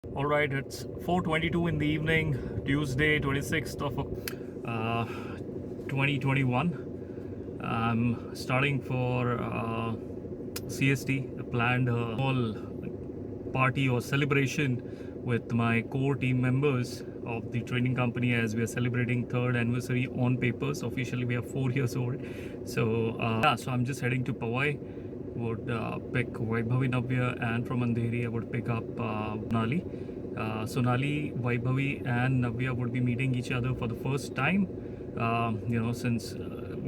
All right, it's 4:22 in the evening, Tuesday, 26th of 2021. I'm starting for CST, a planned small party or celebration with my core team members of the training company as we are celebrating third anniversary on papers. Officially, we are 4 years old. So I'm just heading to Powai. Would pick Vaibhavi Navya, and from Andheri I would pick up Sonali. Sonali, Vaibhavi and Navya would be meeting each other for the first time. Since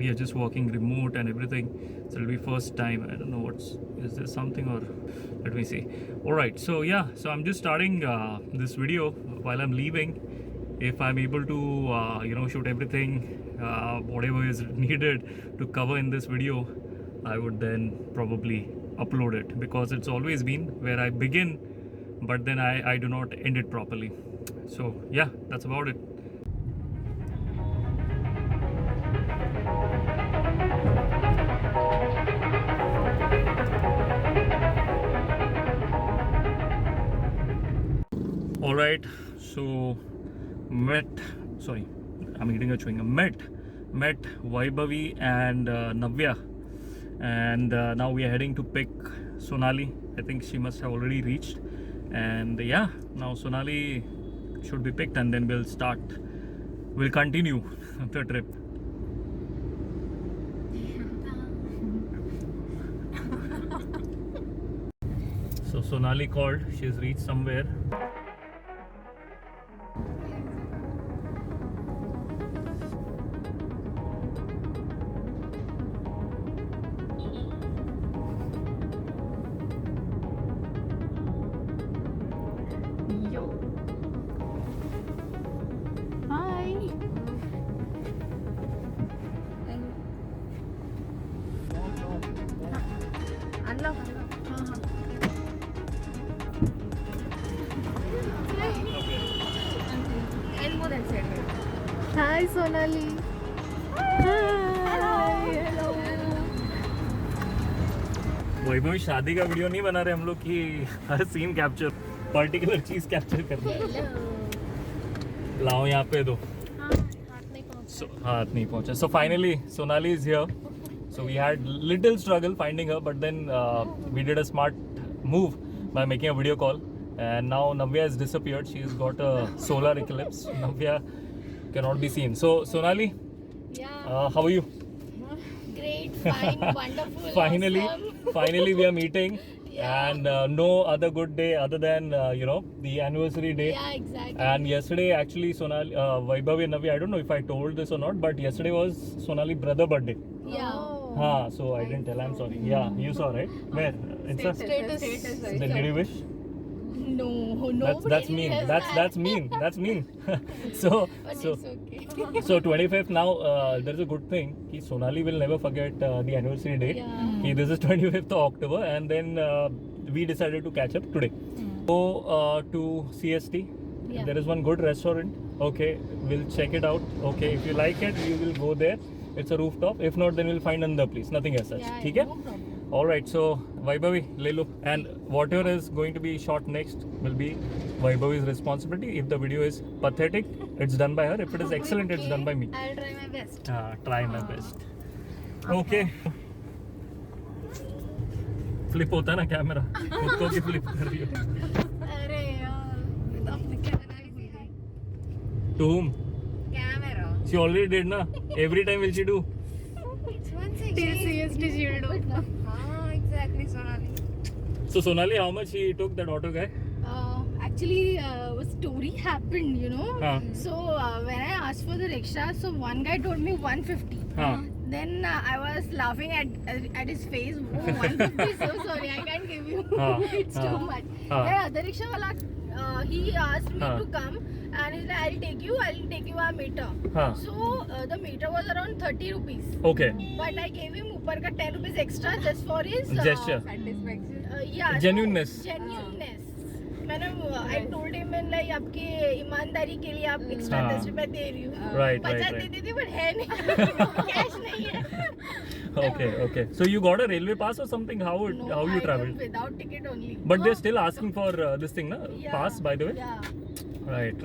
we are just working remote and everything, so it'll be first time. I don't know is there something, or let me see. All right, so yeah, so I'm just starting this video while I'm leaving. If I'm able to shoot everything, whatever is needed to cover in this video, I would then probably upload it, because it's always been where I begin, but then I do not end it properly. So yeah, that's about it. All right, so I'm eating a chewing gum. Met Vaibhavi and Navya, and now we are heading to pick Sonali. I think she must have already reached, and yeah, now Sonali should be picked, and then we'll continue the trip. So Sonali called, she's reached somewhere. Hi Sonali. Hello. वैभव शादी का video नहीं बना रहे हम लोग कि हर scene capture, particular चीज capture करना है। लाओ यहाँ पे दो। हाथ नहीं पहुंचा। So finally Sonali is here. So we had little struggle finding her, but then we did a smart move by making a video call, and now Navya has disappeared. She's got a solar eclipse. Navya cannot be seen. So Sonali, how are you? Great, fine, wonderful. Finally we are meeting. And no other good day other than the anniversary day. Yeah, exactly. And yesterday actually Sonali, Vaibhavi and Navya, I don't know if I told this or not, but yesterday was Sonali brother birthday. Yeah. So I didn't tell, I'm sorry. Yeah, you saw, right? Where? Insta? Status. Then did you wish? No. That's mean. That's mean. That's mean. so But it's okay. so 25th now, there's a good thing. Ki Sonali will never forget the anniversary day. Yeah. Ki this is 25th of October, and then we decided to catch up today. Go to CST. Yeah. There is one good restaurant. Okay, we'll check it out. Okay, if you like it, we will go there. It's a rooftop. If not, then we'll find another place. Nothing as such. Yeah, ठीक है? no problem. All right. So Vaibhavi, ले लो. And whatever is going to be shot next will be Vaibhavi's responsibility. If the video is pathetic, it's done by her. If it is excellent, it's done by me. I'll try my best. Try my best. Okay. Flip होता है ना camera, खुद को भी flip कर रही हो। अरे यार, अपने camera he they. To whom? Camera. She already did na. Every time will she do? It's one second. Till CST she'll do. Exactly, Sonali. So Sonali, how much he took that auto guy? Actually, a story happened, you know. So when I asked for the rickshaw, so one guy told me 150. Then I was laughing at his face. Oh, 150, so sorry, I can't give you. It's too much. Then other rickshaw wala, he asked me to come, and he's like, I'll take you a meter. So the meter was around 30 rupees. Okay. But I gave him upar ka 10 rupees extra just for his Gesture. satisfaction. Yeah. Genuineness. So, genuineness. मैंने I told him like आपकी ईमानदारी के लिए आप extra हाँ. 10 रुपए दे रही हूँ. Right, 50 right. देती थी but है नहीं. Cash नहीं है. Okay. So you got a railway pass or something? How you I traveled? went without ticket only. But they're still asking for this thing, na? Yeah. Pass, by the way. Yeah. Right.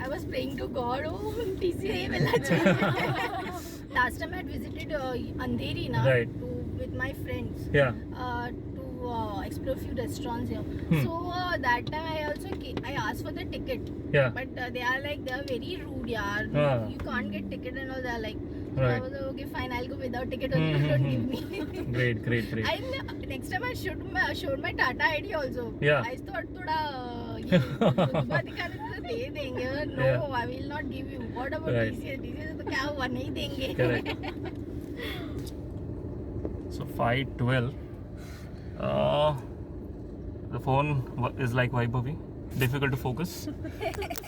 I was praying to God, oh, TC नहीं मिलना चाहिए. Last time I had visited Andheri na Right. with my friends Yeah. to explore a few restaurants here. Hmm. So that time I asked for the ticket, Yeah. but they are very rude, yaar. Ah. You can't get ticket and all. They are like, so Right. I was like, okay, fine, I'll go without ticket only. You don't give me. Great. And next time I showed my Tata ID also. Yeah. I thought थोड़ा ये रुतबा दिखाने से तो दे देंगे. No, Yeah. I will not give you. What about Right. TCS? तो क्या हुआ, नहीं देंगे. Correct. So 5:12. The phone is like Vaibhavi. Difficult to focus.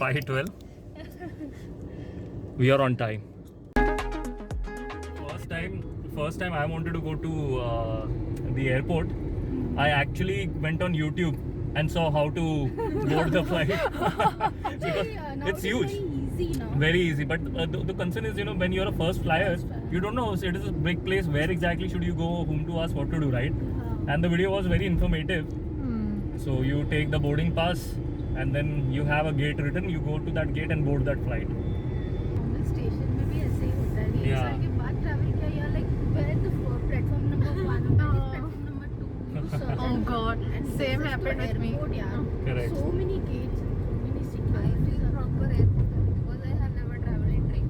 5:12. We are on time. First time I wanted to go to the airport. I actually went on YouTube and saw how to board the flight. Because Now it's huge. Very easy now. Very easy, but the concern is, when you're a first flyer, you don't know, it is a big place, where exactly should you go, whom to ask, what to do, right? And the video was very informative. So you take the boarding pass and then you have a gate written, you go to that gate and board that flight. Normal station में भी ऐसे ही होता है. ये Yeah. साल के बाद travel किया, you're like, where is the platform number 1, where is platform number 2? So, Oh God, and same closest happened to with me. airport, yaar. Correct. So many gates, so many I securities. feel proper airport because I have never traveled in train.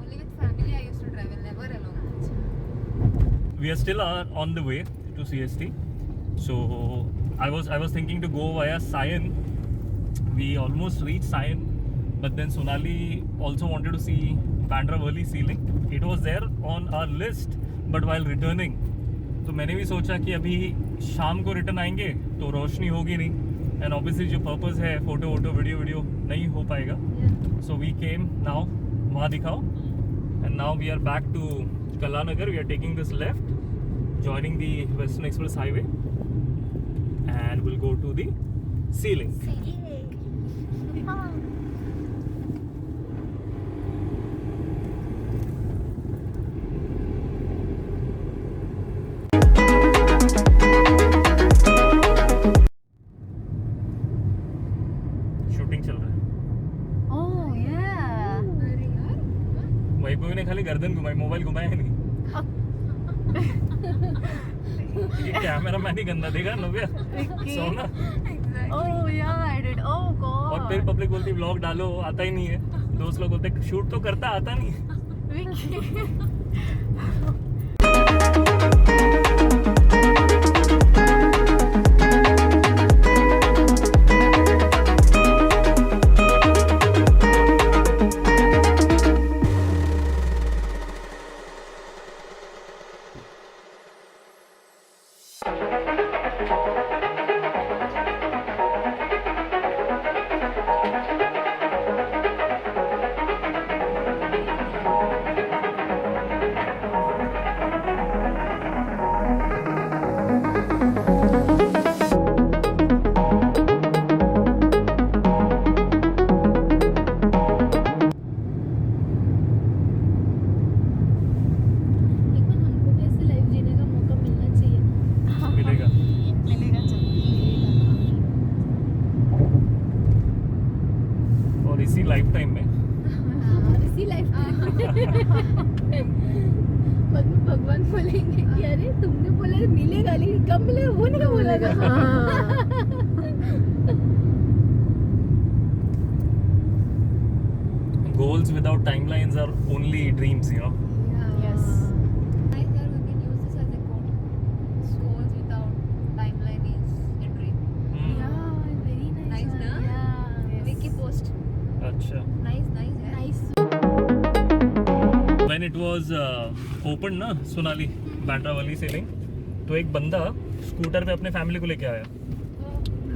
Only with family I used to travel, never alone. We are still on the way to CST. So I was thinking to go via Sion. We almost reached Sion, but then Sonali also wanted to see Bandra Worli ceiling. It was there on our list, but while returning, तो मैंने भी सोचा कि अभी शाम को return आएंगे तो रोशनी होगी नहीं, एंड ऑब्वियसली जो पर्पस है फोटो वीडियो नहीं हो पाएगा. सो वी केम नाउ, वहाँ दिखाओ, and now we are back to Kalanagar. We are taking this left, joining the Western Express Highway, and we'll go to the ceiling. Shooting चल रहा है. Oh yeah. वैभवी ने खाली गर्दन घुमाई, मोबाइल घुमाया नहीं. ये कैमरा मैन ही गंदा देगा नव्या. सोना. Oh yeah, I did. Oh God. और फिर पब्लिक बोलती व्लॉग डालो, आता ही नहीं है. दोस्त लोग बोलते शूट तो करता, आता नहीं है. Vicky. एक बार हमको भी ऐसे लाइफ जीने का मौका मिलना चाहिए. मिलेगा. मिलेगा जल्दी. और इसी लाइफ टाइम में इसी लाइफ भगवान बोलेंगे कि अरे तुमने बोला मिलेगा, लेकिन कब मिलेगा वो नहीं बोला था. goals without timelines are only dreams, Yes. I hear we can use this as a quote. Goals without timeline is a dream. Yeah, very nice. Nice, one. na? Yeah. Vicky post. अच्छा. Nice, nice. Yeah. Nice. When it was opened ना सोनाली बैंड्रा वाली selling, तो एक बंदा scooter पे अपने family को लेके आया,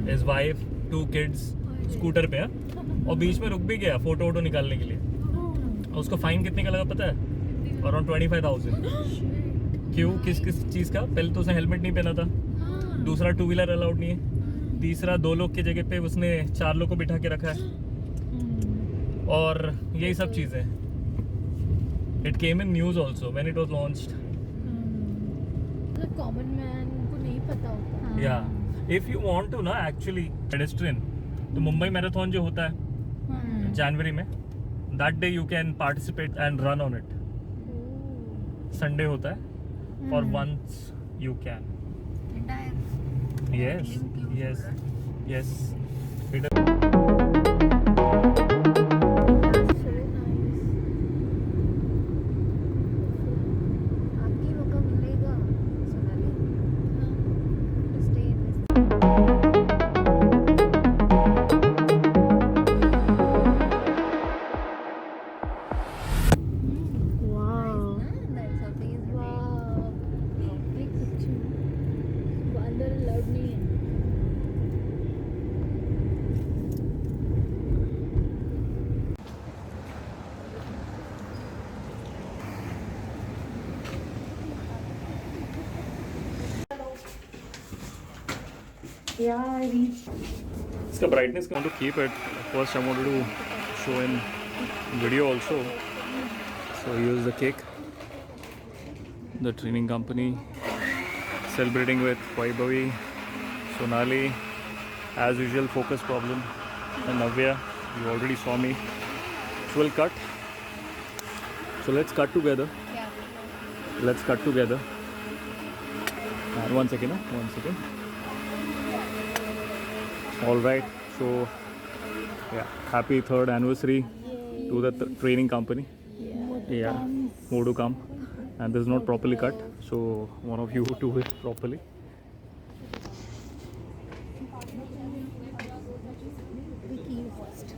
his wife, 2 kids स्कूटर पे है, और बीच में रुक भी गया फोटो निकालने के लिए. और उसको फाइन कितने का लगा पता है? अराउंड 25,000. क्यों? किस चीज़ का? पहले तो उसने हेलमेट नहीं पहना था, दूसरा 2 व्हीलर अलाउड नहीं है, तीसरा 2 लोग की जगह पे उसने 4 लोग को बिठा के रखा है, और यही सब चीज़ें. It came in news also when it was launched. Common man को नहीं पता होता. या इफ यू वांट टू ना एक्चुअली पेडेस्ट्रियन, तो मुंबई मैराथन जो होता है जनवरी में, that day you can participate and run on it. Sunday होता है, और once you can. Yes, yes, yes. It So nice. आपकी मौका मिलेगा Sonali to stay in this. Wow. That something is Wow. Big picture. वो अंदर allowed नहीं है. Yeah, I reached. इसका brightness I want to keep it. First I wanted to show in video also. So here's the cake. The training company celebrating with Vaibhavi, Sonali, as usual focus problem, and Navya. You already saw me. So we'll cut. So let's cut together. Yeah. Let's cut together. And one second. All right. So yeah, happy 3rd anniversary to the training company. Yeah, more to come. And this is not properly cut, so one of you do it properly.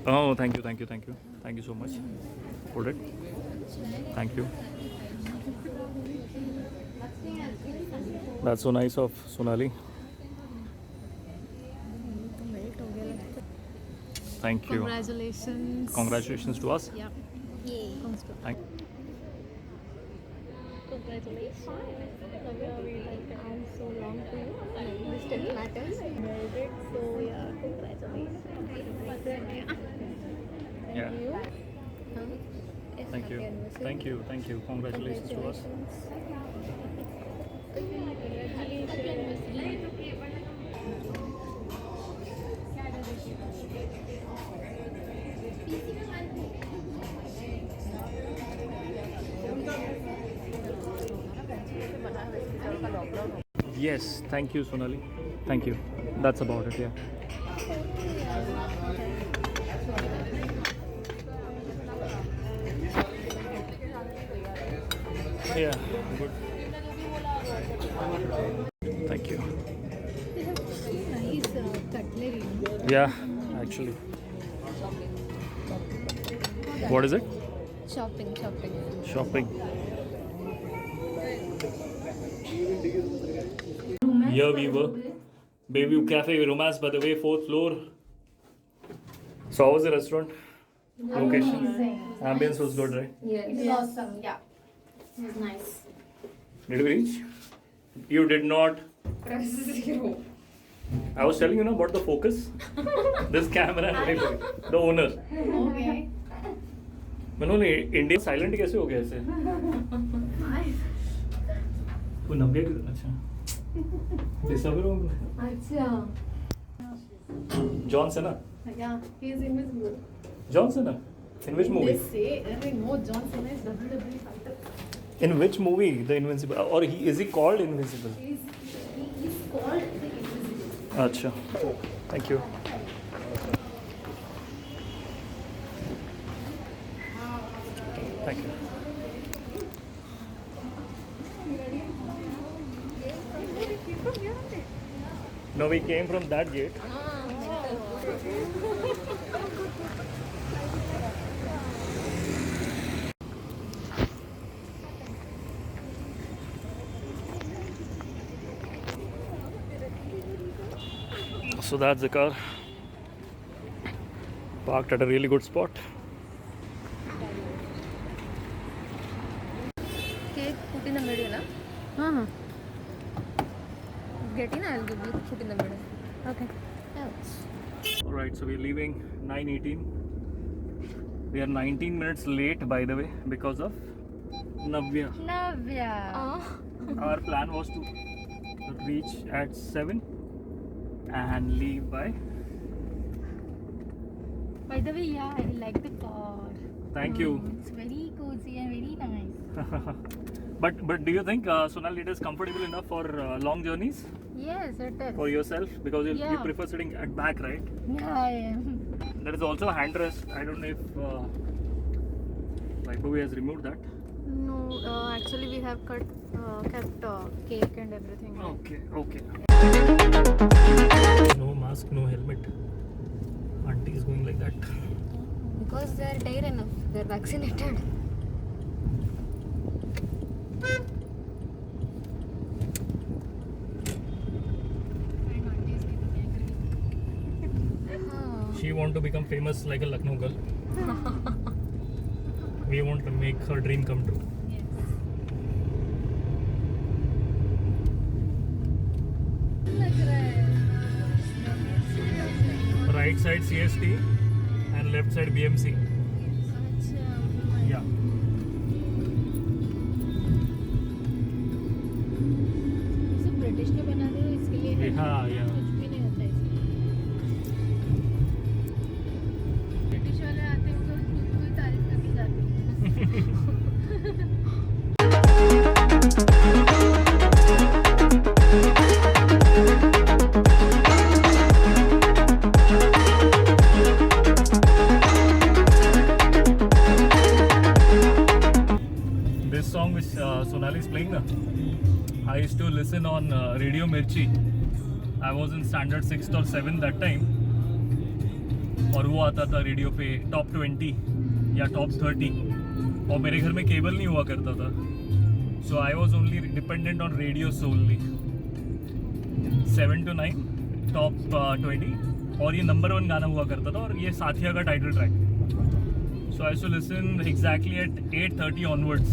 Oh, thank you so much. Hold it. Thank you. That's so nice of Sonali. Thank you. Congratulations to us. Yeah. Yay. Thank. Congratulations. I'm so long to you. Distance matters. Made it. So yeah, congratulations. Yeah. You? Thank you. Thank you. Congratulations to us. Yes, thank you, Sonali. Thank you. That's about it, yeah. Yeah, good. Thank you. They have nice cutlery. Yeah, actually. What is it? Shopping. Shopping. Here we were. Bayview Cafe, Romance by the Way, 4th floor. So how was the restaurant? Location? Ambience was good, right? It is awesome. Yeah. It was nice. Did we reach? You did not. Press 0. I was telling you now about the focus. This camera and everything. The owner. Okay. Manoj India silent कैसे हो गया ऐसे? वो 90 अच्छा अच्छा. John Cena. Yeah, he is invisible. John Cena. In which movie? They say, no, John Cena is WWE fighter. In which movie? The Invincible. Or is he called Invincible? He is called the Invisible. Acha. Thank you. Thank you. No, we came from that gate. So that's the car parked at a really good spot. Cake put in the middle, na? Uh-huh. Get in, I'll give you put in the middle. Okay. Alright, so we're leaving 9:18. We are 19 minutes late, by the way, because of Navya. Navya. Our plan was to reach at 7 and leave by. By the way, yeah, I like the car. Thank you. It's very cozy and very nice. But do you think Sonali, it is comfortable enough for long journeys Yes, it is. for yourself? Because you Yeah. prefer sitting at back, right? Yeah, I am. There is also a handrest. I don't know if Vaibhavi has removed that. No, actually we have kept cake and everything. Okay. No mask, no helmet. Auntie is going like that. Because they are dare enough. They are vaccinated. She want to become famous like a Lucknow girl. We want to make her dream come true. Right side CST and left side BMC. Yeah. इसे British के बना दे इसके लिए है। हाँ, yeah. कुछ भी नहीं होता इसमें। ब्रिटिश वाले आते हैं तो कोई तारीफ करके जाते हैं। This song which Sonali is playing, I used to listen on Radio Mirchi. I was in standard 6th or 7th that time. और वो आता था रेडियो पे टॉप 20 या टॉप 30 और मेरे घर में केबल नहीं हुआ करता था. So I was only dependent on radio solely. 7 to 9 top 20 और ये नंबर 1 गाना हुआ करता था और ये साथिया का title track. So I used to listen exactly at 8:30 onwards.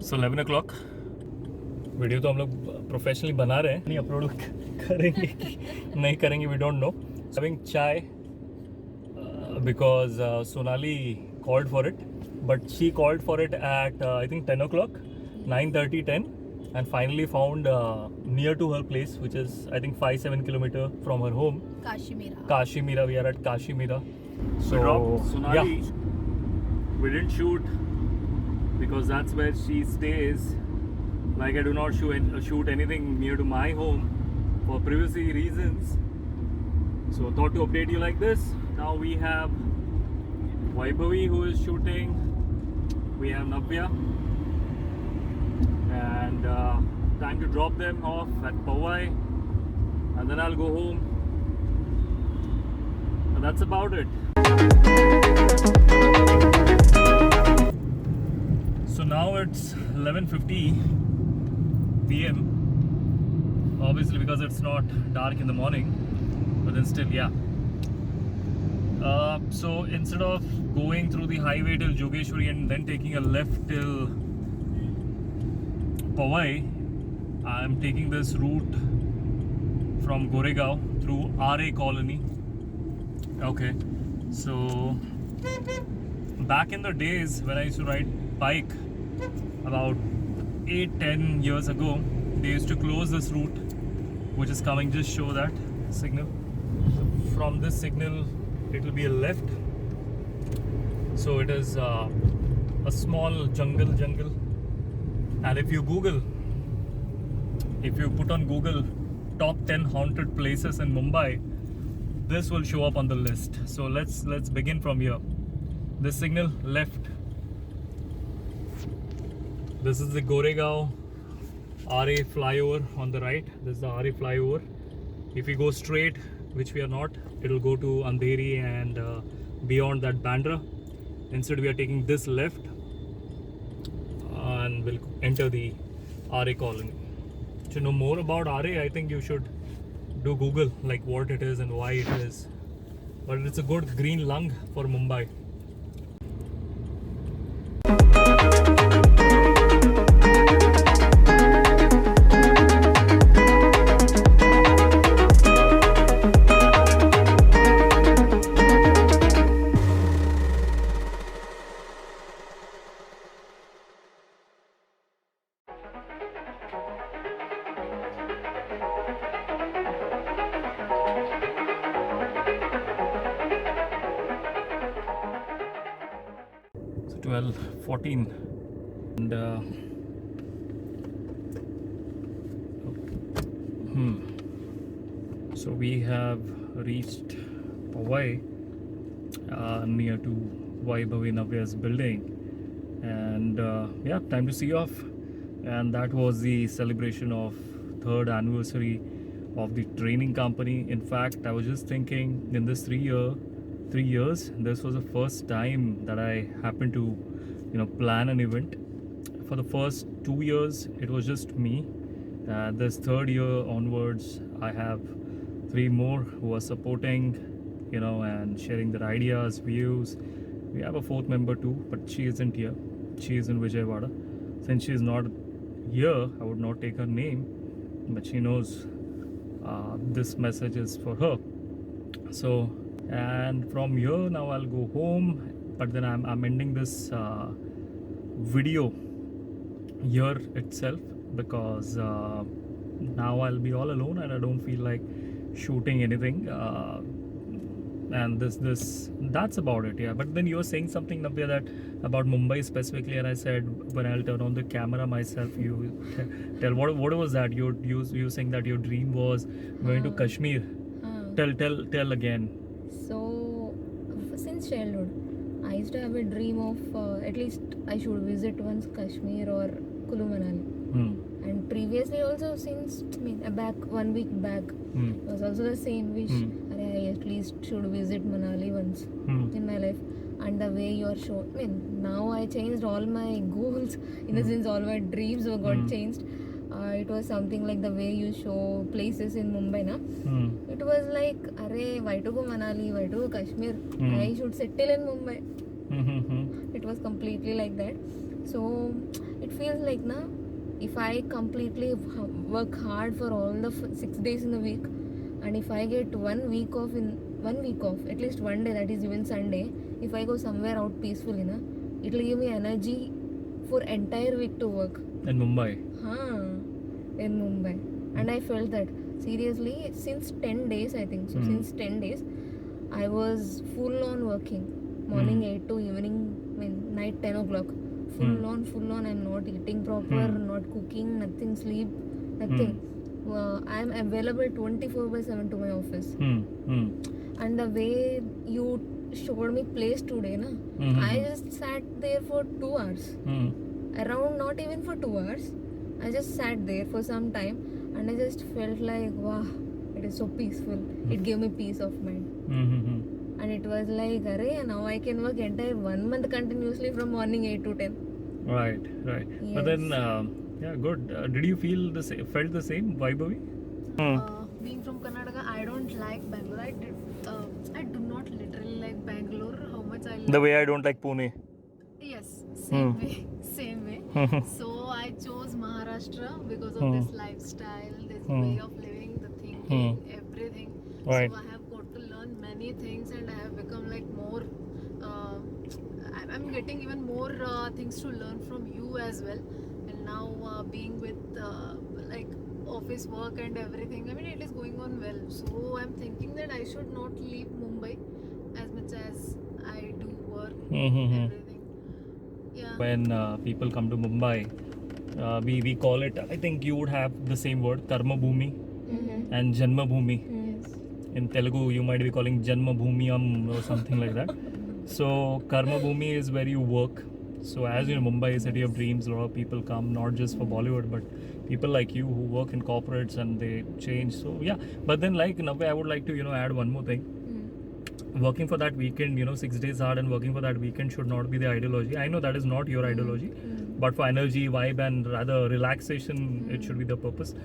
So 11 o'clock. Video तो हम लोग प्रोफेशनली बना रहे हैं, नहीं अपलोड करेंगे कि नहीं करेंगे, वी डोंट नो. हैविंग चाय because Sonali called for it, but she called for it at I think 10 o'clock, 9:30, 10, and finally found near to her place, which is I think 5-7 kilometer from her home. Kashimira. We are at Kashimira. So Sonali, yeah, we didn't shoot because that's where she stays. Like I do not shoot anything near to my home for privacy reasons. So thought to update you like this. Now we have Vaibhavi who is shooting. We have Navya. And time to drop them off at Powai. And then I'll go home. And that's about it. so now it's 11:50 p.m. obviously because it's not dark in the morning, but then still, yeah. So instead of going through the highway till Jogeshwari and then taking a left till Powai, I'm taking this route from Goregaon through RA Colony. Okay, so back in the days when I used to ride bike about 8-10 years ago, they used to close this route which is coming. Just show that signal. So from this signal it will be a left. So it is a small jungle, and if you put on Google top 10 haunted places in Mumbai, this will show up on the list. So let's begin from here. This signal left. This is the Goregaon RA flyover on the right. This is the RA flyover. If we go straight, which we are not, it will go to Andheri and beyond that Bandra. Instead, we are taking this left and we'll enter the RA colony. To know more about RA, I think you should do Google, like what it is and why it is. But it's a good green lung for Mumbai. well, 14. And so we have reached Powai, near to Vaibhavi Navya's building, and yeah, time to see off. And that was the celebration of 3rd anniversary of the training company. In fact, I was just thinking, in this 3 years, this was the first time that I happened to, plan an event. For the first 2 years, it was just me. This 3rd year onwards, I have 3 more who are supporting, and sharing their ideas, views. We have a 4th member too, but she isn't here. She is in Vijayawada. Since she is not here, I would not take her name, but she knows this message is for her. So, and from here now I'll go home, but then I'm ending this video here itself, because now I'll be all alone and I don't feel like shooting anything. And that's about it. Yeah, but then you were saying something, Navya, that about Mumbai specifically, and I said when I'll turn on the camera myself, you tell what was that? You saying that your dream was going to Kashmir. Tell again. So, since childhood, I used to have a dream of at least I should visit once Kashmir or Kulu Manali. And previously also, since 1 week back, was also the same wish. I at least should visit Manali once in my life. And the way you are showing, now I changed all my goals. In the sense, all my dreams got changed. It was something like the way you show places in Mumbai, na? It was like, why to go Manali, why to go Kashmir? I should settle in Mumbai. It was completely like that. So it feels like, if I completely work hard for all the 6 days in the week, and if I get 1 week off, at least one day, that is even Sunday, if I go somewhere out peacefully, it will give me energy for entire week to work. In Mumbai? In Mumbai. And I felt that, seriously, since 10 days, I think. So since 10 days, I was full on working. Morning 8 to night 10 o'clock. Full on, I'm not eating proper, not cooking, nothing, sleep, nothing. I'm available 24/7 to my office. And the way you showed me place today, I just sat there for 2 hours. Around, not even for 2 hours. I just sat there for some time and I just felt like, wow, it is so peaceful. It gave me peace of mind. And it was like, now I can work entire 1 month continuously from morning 8 to 10. Right. Yes. But then, yeah, good. Did you felt the same, Vaibhavi? Being from Karnataka, I don't like Bangalore. I do not literally like Bangalore. How much I love. The way I don't like Pune. Yes, same way. So I chose Maharashtra because of this lifestyle, this way of living, the thinking, everything. Right. So I have got to learn many things, and I have become like more. I'm getting even more things to learn from you as well. And now being with like office work and everything, it is going on well. So I'm thinking that I should not leave Mumbai as much as I do work, everything. Yeah. When people come to Mumbai, we call it, I think you would have the same word, Karma Bhumi and Janma Bhumi. Yes. In Telugu, you might be calling Janma Bhumiyam or something like that. So Karma Bhumi is where you work. So as you know, Mumbai is a city of dreams. A lot of people come, not just for Bollywood, but people like you who work in corporates and they change. So yeah, but then like in a way, I would like to add one more thing. Working for that weekend, 6 days hard and working for that weekend should not be the ideology. I know that is not your ideology, but for energy, vibe, and rather relaxation, it should be the purpose.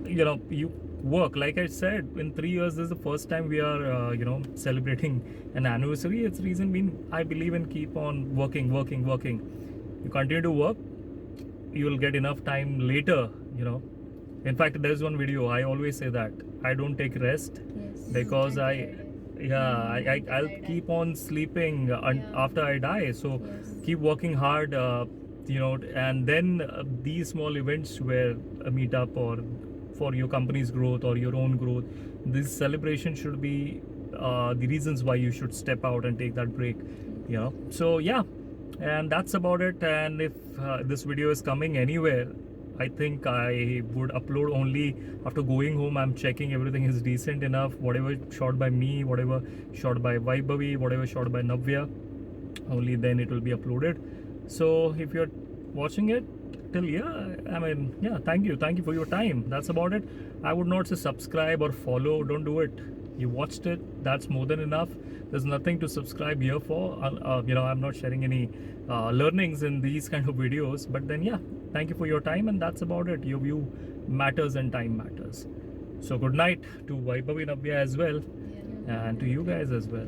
You work, like I said, in 3 years, this is the first time we are, celebrating an anniversary. It's reason being, I believe in keep on working. You continue to work, you will get enough time later, In fact, there's one video, I always say that I don't take rest because I'll keep on sleeping after I die. So keep working hard, and then these small events where a meetup or for your company's growth or your own growth, this celebration should be the reasons why you should step out and take that break. So yeah, And that's about it. And if this video is coming anywhere, I think I would upload only after going home. I'm checking everything is decent enough, whatever shot by me, whatever shot by Vaibhavi, whatever shot by Navya, only then it will be uploaded. So if you're watching it till here, I mean, yeah, thank you for your time. That's about it. I would not say subscribe or follow, don't do it. You watched it, that's more than enough. There's nothing to subscribe here for. I'm not sharing any learnings in these kind of videos, but then yeah, thank you for your time, and that's about it. Your view matters and time matters. So good night to Vaibhavi, Navya as well, and to you guys as well.